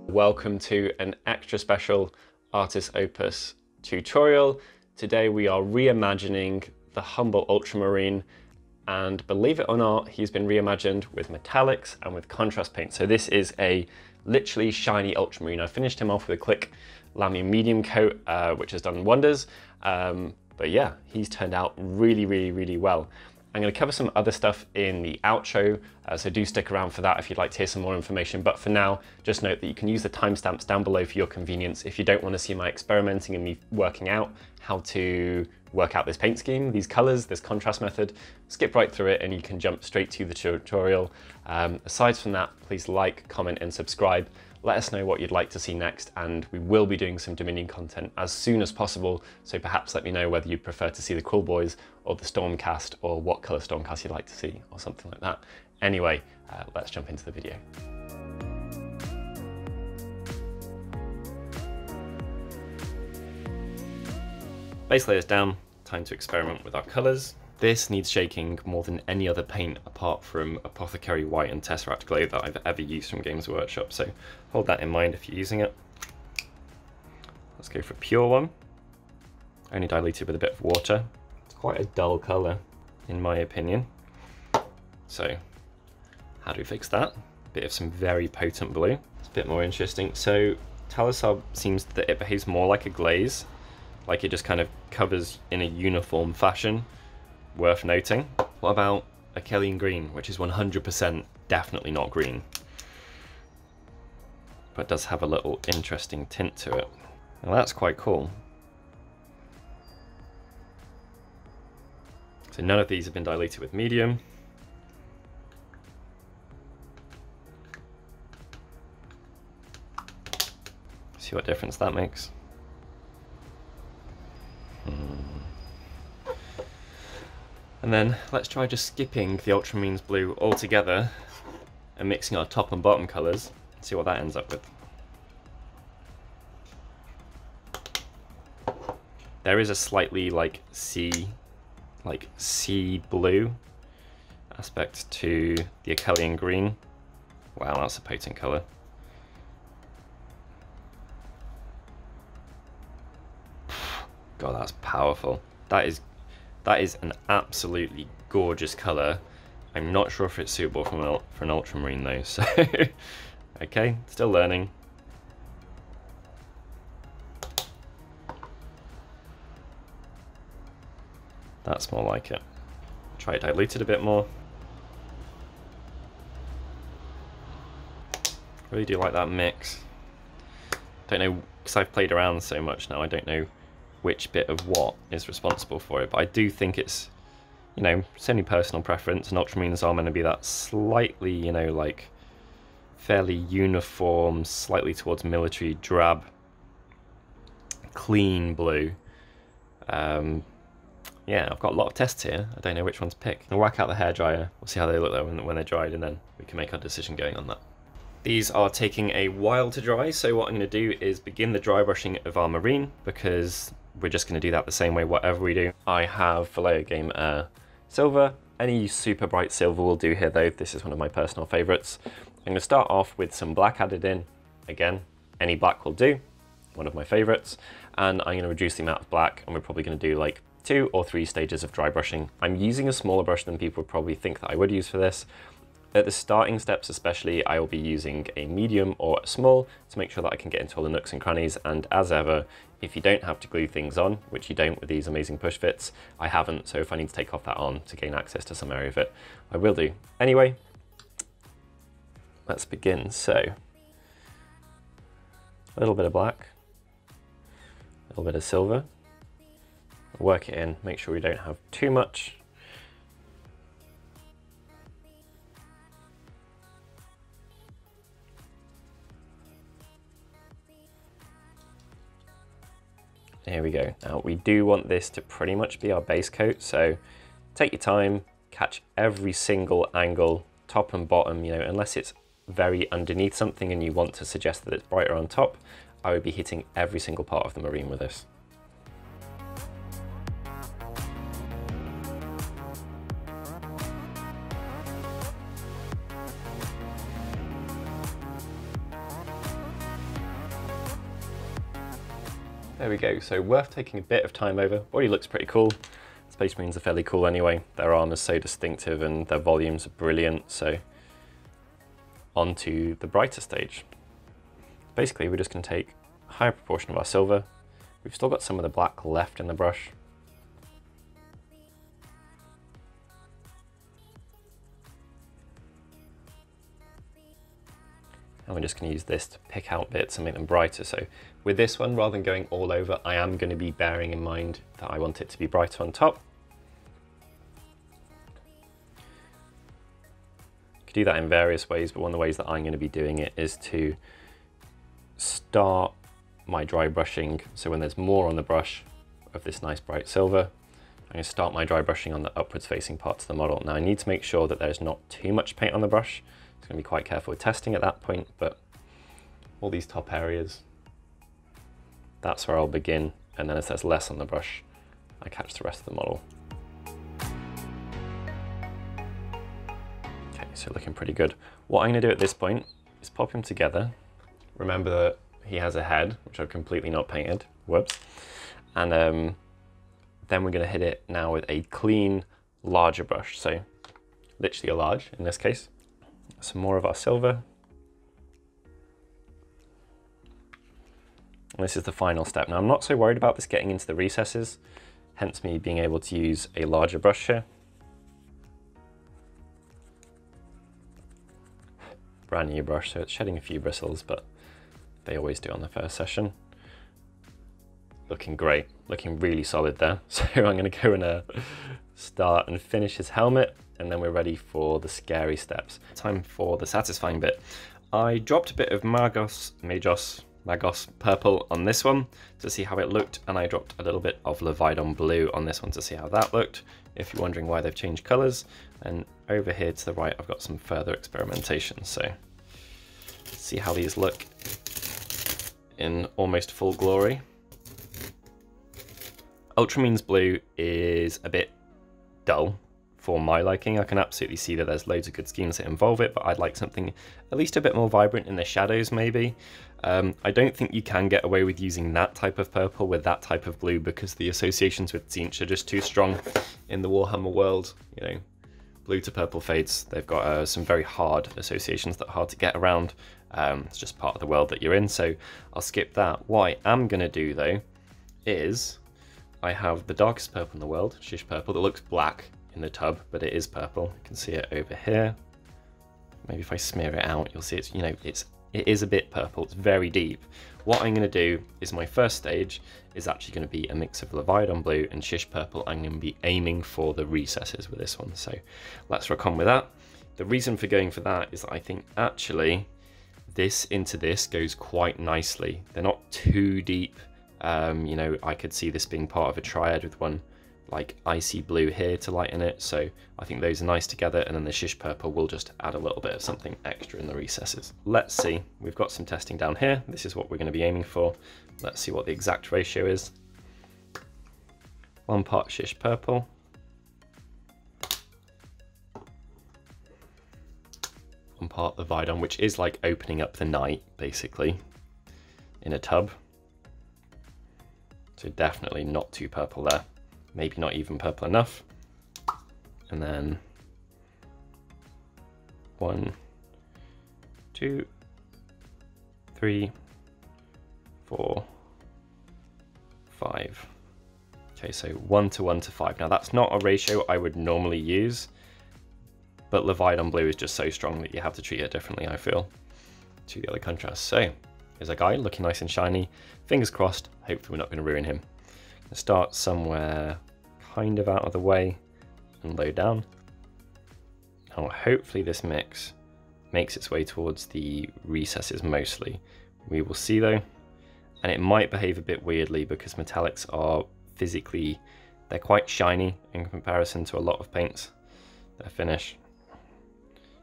Welcome to an extra special Artis Opus tutorial. Today we are reimagining the humble Ultramarine, and believe it or not, he's been reimagined with metallics and with contrast paint. So this is a literally shiny Ultramarine. I finished him off with a Click Lamy medium coat, which has done wonders. But yeah, he's turned out really well. I'm going to cover some other stuff in the outro, so do stick around for that if you'd like to hear some more information. But for now, just note that you can use the timestamps down below for your convenience if you don't want to see my experimenting and me working out how to work out this paint scheme, these colors, this contrast method. Skip right through it and you can jump straight to the tutorial. Aside from that, please like, comment and subscribe. Let us know what you'd like to see next, and we will be doing some Dominion content as soon as possible, so perhaps let me know whether you'd prefer to see the Crawl Boys or the Stormcast, or what colour Stormcast you'd like to see, or something like that. Anyway, let's jump into the video. Base layers down, time to experiment with our colours. This needs shaking more than any other paint apart from Apothecary White and Tesseract Glow that I've ever used from Games Workshop, so hold that in mind if you're using it. Let's go for a pure one, only diluted with a bit of water. It's quite a dull colour in my opinion. So how do we fix that? A bit of some very potent blue. It's a bit more interesting. So Talisab seems that it behaves more like a glaze, like it just kind of covers in a uniform fashion. Worth noting. What about Achillean Green, which is 100% definitely not green, but does have a little interesting tint to it. Well, that's quite cool. So none of these have been diluted with medium. See what difference that makes. And then let's try just skipping the Ultramarines Blue altogether and mixing our top and bottom colours, see what that ends up with. There is a slightly sea blue aspect to the Achillean Green. Wow, that's a potent colour. God, that's powerful. That is an absolutely gorgeous colour. I'm not sure if it's suitable for an Ultramarine though, so okay, still learning. That's more like it. Try it diluted a bit more. Really do like that mix. Don't know, because I've played around so much now, I don't know which bit of what is responsible for it, but I do think it's, you know, it's only personal preference, and Ultramarines are meant to be that slightly, you know, like fairly uniform, slightly towards military, drab, clean blue. Yeah, I've got a lot of tests here, I don't know which one to pick. I'll whack out the hairdryer, we'll see how they look though when they're dried, and then we can make our decision going on that. These are taking a while to dry, so what I'm going to do is begin the dry brushing of our marine, because we're just going to do that the same way whatever we do. I have Vallejo Game Air Silver. Any super bright silver will do here though. This is one of my personal favourites. I'm going to start off with some black added in. Again, any black will do. One of my favourites. And I'm going to reduce the amount of black, and we're probably going to do like 2 or 3 stages of dry brushing. I'm using a smaller brush than people would probably think that I would use for this. At the starting steps especially, I will be using a medium or a small to make sure that I can get into all the nooks and crannies, and as ever, if you don't have to glue things on, which you don't with these amazing push fits, I haven't, so if I need to take off that on to gain access to some area of it, I will do. Anyway, let's begin. So, a little bit of black, a little bit of silver, work it in, make sure we don't have too much. Here we go. Now we do want this to pretty much be our base coat, so take your time, catch every single angle, top and bottom, you know, unless it's very underneath something and you want to suggest that it's brighter on top, I would be hitting every single part of the marine with this. There we go, so worth taking a bit of time over. Already looks pretty cool. Space Marines are fairly cool anyway. Their armor's so distinctive and their volumes are brilliant, so on to the brighter stage. Basically, we're just going to take a higher proportion of our silver. We've still got some of the black left in the brush. And we're just going to use this to pick out bits and make them brighter. So with this one, rather than going all over, I am going to be bearing in mind that I want it to be brighter on top. You could do that in various ways, but one of the ways that I'm going to be doing it is to start my dry brushing. So when there's more on the brush of this nice bright silver, I'm going to start my dry brushing on the upwards facing parts of the model. Now I need to make sure that there's not too much paint on the brush. I'm going to be quite careful with testing at that point, but all these top areas, that's where I'll begin, and then if there's less on the brush, I catch the rest of the model. Okay, so looking pretty good. What I'm going to do at this point is pop him together. Remember that he has a head, which I've completely not painted, whoops, and then we're going to hit it now with a clean, larger brush, so literally a large in this case. Some more of our silver. And this is the final step. Now I'm not so worried about this getting into the recesses, hence me being able to use a larger brush here. Brand new brush, so it's shedding a few bristles, but they always do on the first session. Looking great, looking really solid there. So I'm going to go and start and finish his helmet, and then we're ready for the scary steps. Time for the satisfying bit. I dropped a bit of Magos purple on this one to see how it looked, and I dropped a little bit of Levidon blue on this one to see how that looked. If you're wondering why they've changed colors, and over here to the right I've got some further experimentation. So let's see how these look in almost full glory. Ultramarines Blue is a bit dull for my liking. I can absolutely see that there's loads of good schemes that involve it, but I'd like something at least a bit more vibrant in the shadows maybe. I don't think you can get away with using that type of purple with that type of blue because the associations with Tzeentch are just too strong in the Warhammer world. You know, blue to purple fades, they've got some very hard associations that are hard to get around. It's just part of the world that you're in, so I'll skip that. What I am going to do though is I have the darkest purple in the world, Shish Purple, that looks black in the tub, but it is purple. You can see it over here. Maybe if I smear it out, you'll see it's, you know, it is a bit purple. It's very deep. What I'm going to do is my first stage is actually going to be a mix of Levidon Blue and Shish Purple. I'm going to be aiming for the recesses with this one, so let's rock on with that. The reason for going for that is that I think actually this into this goes quite nicely. They're not too deep. You know, I could see this being part of a triad with one like icy blue here to lighten it, so I think those are nice together, and then the Shish Purple will just add a little bit of something extra in the recesses. Let's see, we've got some testing down here. This is what we're going to be aiming for. Let's see what the exact ratio is. 1 part Shish Purple, 1 part Levidon, which is like opening up the night basically in a tub. So definitely not too purple there. Maybe not even purple enough. And then 1, 2, 3, 4, 5. Okay, so 1 to 1 to 5. Now that's not a ratio I would normally use, but Levidon Blue is just so strong that you have to treat it differently, I feel, to the other contrasts. So here's a guy looking nice and shiny. Fingers crossed, hopefully we're not going to ruin him. Start somewhere kind of out of the way and low down. Now hopefully this mix makes its way towards the recesses mostly. We will see though, and it might behave a bit weirdly because metallics are physically, they're quite shiny in comparison to a lot of paints, their finish.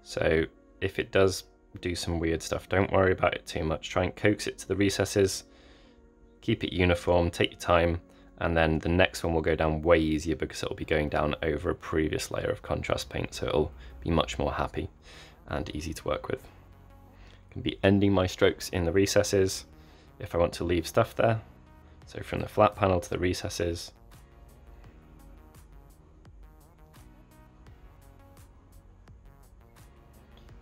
So if it does do some weird stuff, don't worry about it too much. Try and coax it to the recesses, keep it uniform, take your time, and then the next one will go down way easier because it'll be going down over a previous layer of contrast paint, so it'll be much more happy and easy to work with. I can be ending my strokes in the recesses if I want to leave stuff there. So from the flat panel to the recesses.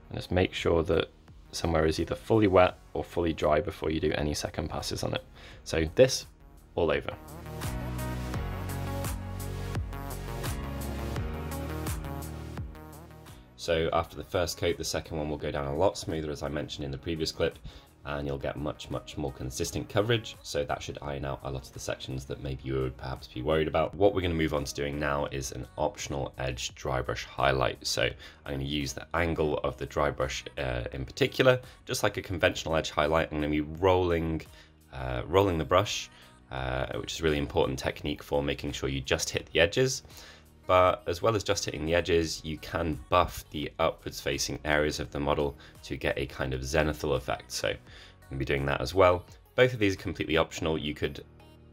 And just make sure that somewhere is either fully wet or fully dry before you do any second passes on it. So this all over. So after the first coat, the second one will go down a lot smoother, as I mentioned in the previous clip, and you'll get much more consistent coverage. So that should iron out a lot of the sections that maybe you would perhaps be worried about. What we're going to move on to doing now is an optional edge dry brush highlight. So I'm going to use the angle of the dry brush in particular, just like a conventional edge highlight. I'm going to be rolling the brush, which is a really important technique for making sure you just hit the edges. But as well as just hitting the edges, you can buff the upwards facing areas of the model to get a kind of zenithal effect. So I'm going to be doing that as well. Both of these are completely optional. You could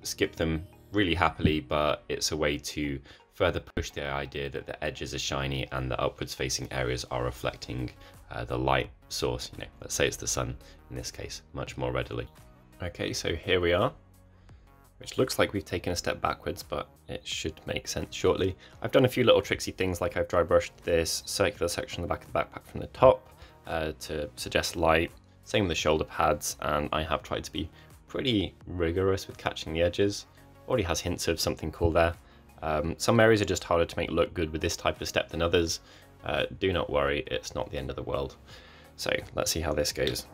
skip them really happily, but it's a way to further push the idea that the edges are shiny and the upwards facing areas are reflecting the light source. You know, let's say it's the sun in this case, much more readily. Okay, so here we are, which looks like we've taken a step backwards, but it should make sense shortly. I've done a few little tricksy things, like I've dry brushed this circular section on the back of the backpack from the top to suggest light. Same with the shoulder pads, and I have tried to be pretty rigorous with catching the edges. Already has hints of something cool there. Some areas are just harder to make look good with this type of step than others. Do not worry, it's not the end of the world. So let's see how this goes.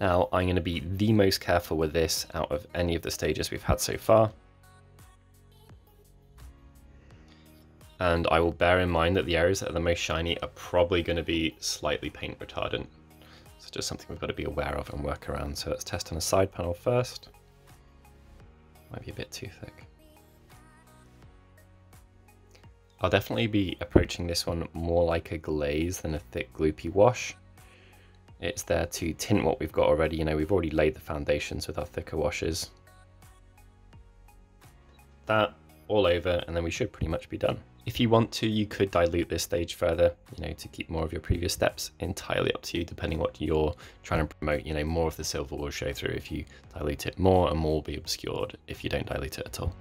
Now I'm going to be the most careful with this out of any of the stages we've had so far. And I will bear in mind that the areas that are the most shiny are probably going to be slightly paint retardant. So just something we've got to be aware of and work around. So let's test on a side panel first. Might be a bit too thick. I'll definitely be approaching this one more like a glaze than a thick gloopy wash. It's there to tint what we've got already. You know, we've already laid the foundations with our thicker washes. That all over, and then we should pretty much be done. If you want to, you could dilute this stage further, you know, to keep more of your previous steps. Entirely up to you, depending what you're trying to promote. You know, more of the silver will show through if you dilute it more, and more will be obscured if you don't dilute it at all.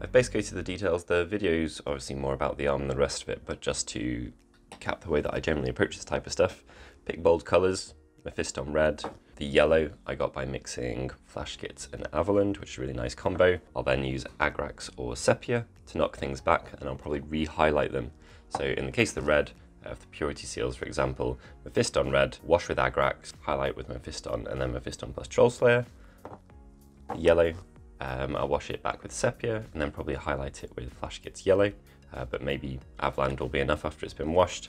I've basically to the details. The video's obviously more about the arm and the rest of it, but just to cap the way that I generally approach this type of stuff, pick bold colours, Mephiston red. The yellow I got by mixing Flash Kits and Avaland, which is a really nice combo. I'll then use Agrax or Sepia to knock things back, and I'll probably re-highlight them. So in the case of the red, of the Purity Seals, for example, Mephiston red, wash with Agrax, highlight with Mephiston, and then Mephiston plus Trollslayer. The yellow, I'll wash it back with Sepia and then probably highlight it with Flash Kits yellow, but maybe Avaland will be enough after it's been washed.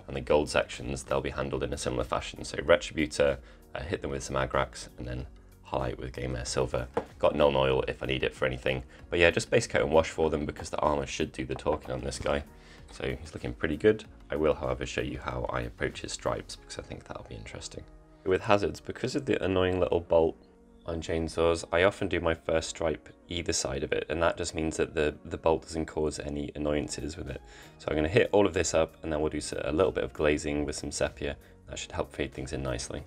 And the gold sections, they'll be handled in a similar fashion. So Retributor, hit them with some Agrax and then highlight with Game Air Silver. Got Nuln Oil if I need it for anything. But yeah, just base coat and wash for them because the armor should do the talking on this guy. So he's looking pretty good. I will, however, show you how I approach his stripes because I think that'll be interesting. With hazards, because of the annoying little bolt on chainsaws, I often do my first stripe either side of it, and that just means that the bolt doesn't cause any annoyances with it. So I'm going to hit all of this up, and then we'll do a little bit of glazing with some sepia. That should help fade things in nicely.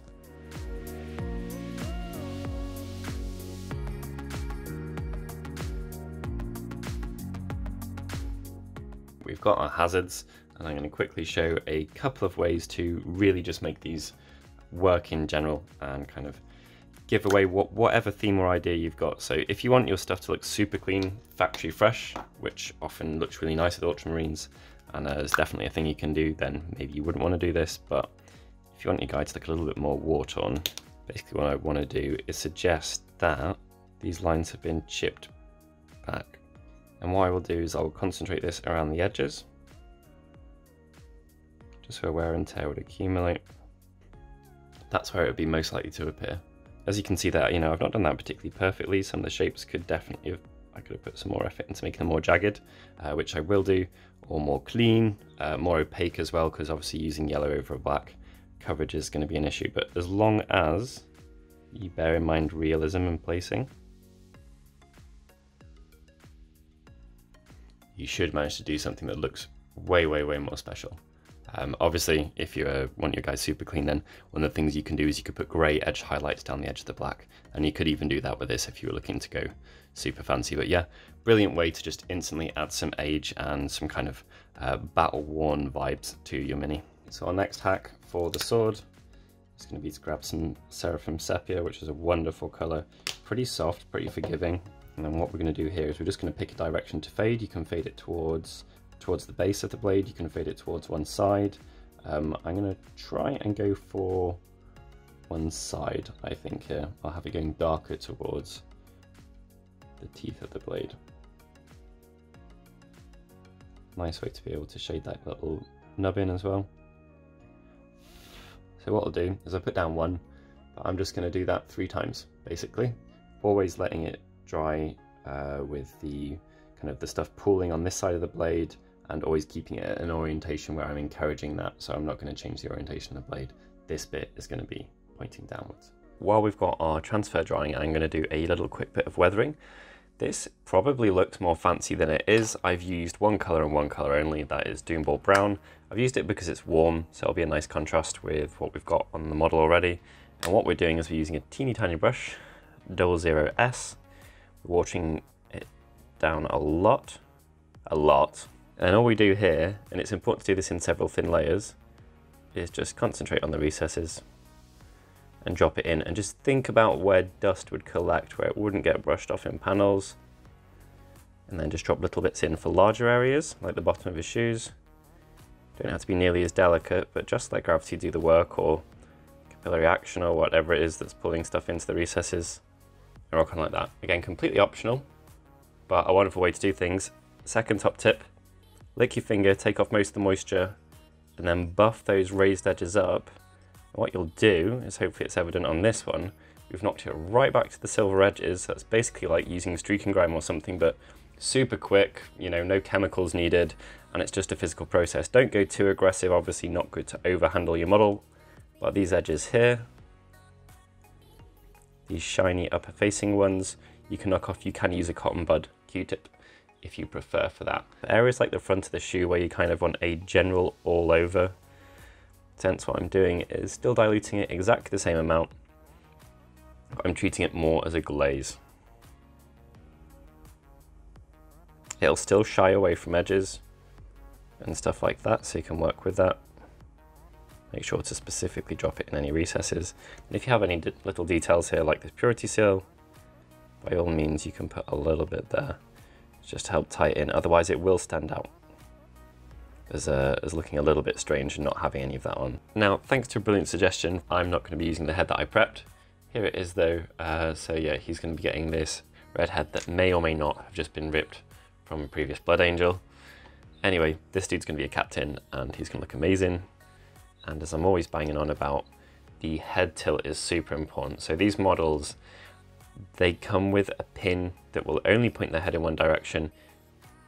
We've got our hazards, and I'm going to quickly show a couple of ways to really just make these work in general and kind of give away whatever theme or idea you've got. So if you want your stuff to look super clean, factory fresh, which often looks really nice with Ultramarines, and is definitely a thing you can do, then maybe you wouldn't want to do this. But if you want your guy to look a little bit more war-torn, basically what I want to do is suggest that these lines have been chipped back. And what I will do is I'll concentrate this around the edges, just so wear and tear would accumulate. That's where it would be most likely to appear. As you can see that, you know, I've not done that particularly perfectly. Some of the shapes could definitely have, I could have put some more effort into making them more jagged, which I will do, or more clean, more opaque as well, because obviously using yellow over black coverage is going to be an issue. But as long as you bear in mind realism and placing, you should manage to do something that looks way, way, way more special. Obviously, if you want your guys super clean, then one of the things you can do is you could put grey edge highlights down the edge of the black, and you could even do that with this if you were looking to go super fancy. But yeah, brilliant way to just instantly add some age and some kind of battle-worn vibes to your mini. So our next hack for the sword is going to be to grab some Seraphim Sepia, which is a wonderful colour, pretty soft, pretty forgiving. And then what we're going to do here is we're just going to pick a direction to fade. You can fade it towards the base of the blade, you can fade it towards one side. I'm going to try and go for one side, I think here. I'll have it going darker towards the teeth of the blade. Nice way to be able to shade that little nub in as well. So what I'll do is I'll put down one, but I'm just going to do that 3 times, basically. Always letting it dry with the kind of the stuff pooling on this side of the blade, and always keeping it at an orientation where I'm encouraging that, so I'm not going to change the orientation of the blade. This bit is going to be pointing downwards. While we've got our transfer drying, I'm going to do a little quick bit of weathering. This probably looks more fancy than it is. I've used one colour and one colour only, that is Doomball Brown. I've used it because it's warm, so it'll be a nice contrast with what we've got on the model already. And what we're doing is we're using a teeny tiny brush, 00S. We're watering it down a lot. And all we do here, and it's important to do this in several thin layers, is just concentrate on the recesses and drop it in, and just think about where dust would collect, where it wouldn't get brushed off in panels. And then just drop little bits in for larger areas, like the bottom of his shoes. Don't have to be nearly as delicate, but just let gravity do the work, or capillary action, or whatever it is that's pulling stuff into the recesses, and rock on like that. Again, completely optional, but a wonderful way to do things. Second top tip, lick your finger, take off most of the moisture, and then buff those raised edges up. And what you'll do is, hopefully it's evident on this one, we've knocked it right back to the silver edges. That's basically like using streak and grime or something, but super quick, you know, no chemicals needed, and it's just a physical process. Don't go too aggressive, obviously not good to overhandle your model, but these edges here, these shiny upper facing ones, you can knock off. You can use a cotton bud Q-tip if you prefer for that. Areas like the front of the shoe where you kind of want a general all over sense, what I'm doing is still diluting it exactly the same amount, but I'm treating it more as a glaze. It'll still shy away from edges and stuff like that, so you can work with that. Make sure to specifically drop it in any recesses. And if you have any little details here like this purity seal, by all means you can put a little bit there, just to help tie it in, otherwise it will stand out as looking a little bit strange and not having any of that on. Now, thanks to a brilliant suggestion, I'm not going to be using the head that I prepped. Here it is though, so yeah, he's going to be getting this red head that may or may not have just been ripped from a previous Blood Angel. Anyway, this dude's going to be a captain and he's going to look amazing. And as I'm always banging on about, the head tilt is super important. So these models, they come with a pin that will only point their head in one direction.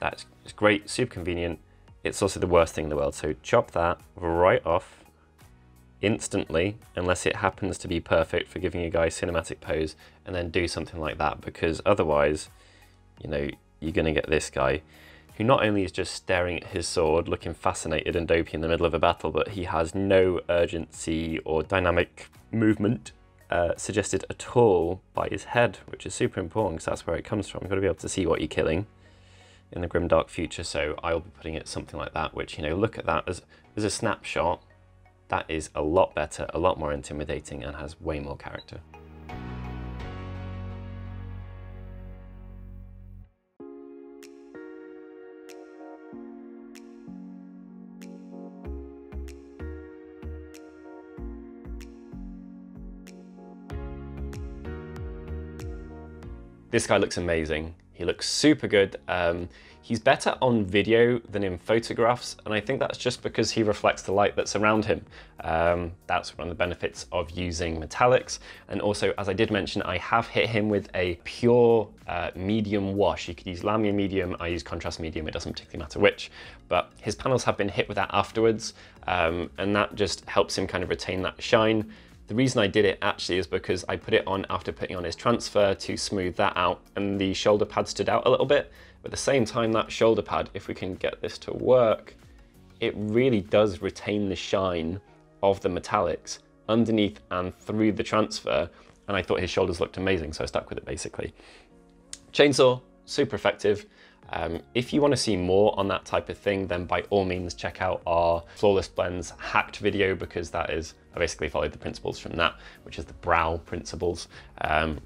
That's great, super convenient. It's also the worst thing in the world. So chop that right off instantly, unless it happens to be perfect for giving you guys cinematic pose, and then do something like that, because otherwise, you know, you're going to get this guy who not only is just staring at his sword, looking fascinated and dopey in the middle of a battle, but he has no urgency or dynamic movement suggested at all by his head, which is super important because that's where it comes from. You've got to be able to see what you're killing in the grim dark future, so I'll be putting it something like that, which, you know, look at that as a snapshot. That is a lot better, a lot more intimidating, and has way more character. This guy looks amazing. He looks super good. He's better on video than in photographs, and I think that's just because he reflects the light that's around him. That's one of the benefits of using metallics. And also, as I did mention, I have hit him with a pure medium wash. You could use Lamia medium, I use contrast medium, it doesn't particularly matter which, but his panels have been hit with that afterwards, and that just helps him kind of retain that shine. The reason I did it actually is because I put it on after putting on his transfer to smooth that out, and the shoulder pad stood out a little bit. But at the same time, that shoulder pad, if we can get this to work, it really does retain the shine of the metallics underneath and through the transfer. And I thought his shoulders looked amazing, so I stuck with it basically. Chainsaw, super effective. If you want to see more on that type of thing, then by all means check out our Flawless Blends hacked video, because that is, I basically followed the principles from that, which is the brow principles.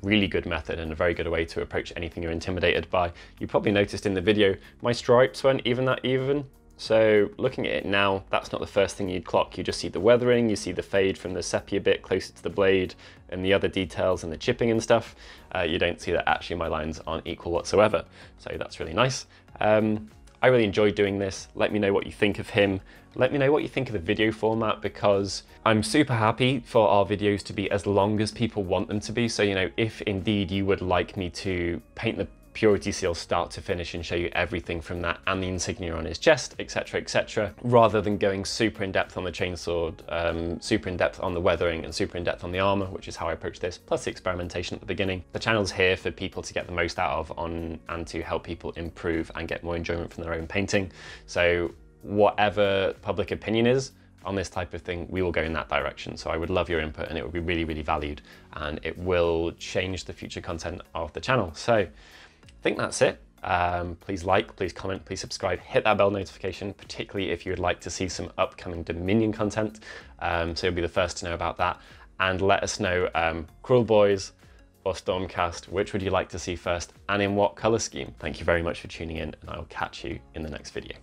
Really good method and a very good way to approach anything you're intimidated by. You probably noticed in the video, my stripes weren't even that even. So looking at it now, that's not the first thing you'd clock. You just see the weathering, you see the fade from the sepia bit closer to the blade and the other details and the chipping and stuff. You don't see that actually my lines aren't equal whatsoever. So that's really nice. I really enjoyed doing this. Let me know what you think of him. Let me know what you think of the video format, because I'm super happy for our videos to be as long as people want them to be. So, you know, if indeed you would like me to paint the purity seal start to finish and show you everything from that and the insignia on his chest, etc., rather than going super in depth on the chainsword, super in depth on the weathering and super in depth on the armor, which is how I approach this, plus the experimentation at the beginning. The channel's here for people to get the most out of and to help people improve and get more enjoyment from their own painting. So whatever public opinion is on this type of thing, we will go in that direction. So I would love your input, and it would be really, really valued, and it will change the future content of the channel. So I think that's it. Please like, please comment, please subscribe, hit that bell notification, particularly if you would like to see some upcoming Dominion content. So you'll be the first to know about that. And let us know, Cruel Boys or Stormcast, which would you like to see first and in what color scheme? Thank you very much for tuning in, and I will catch you in the next video.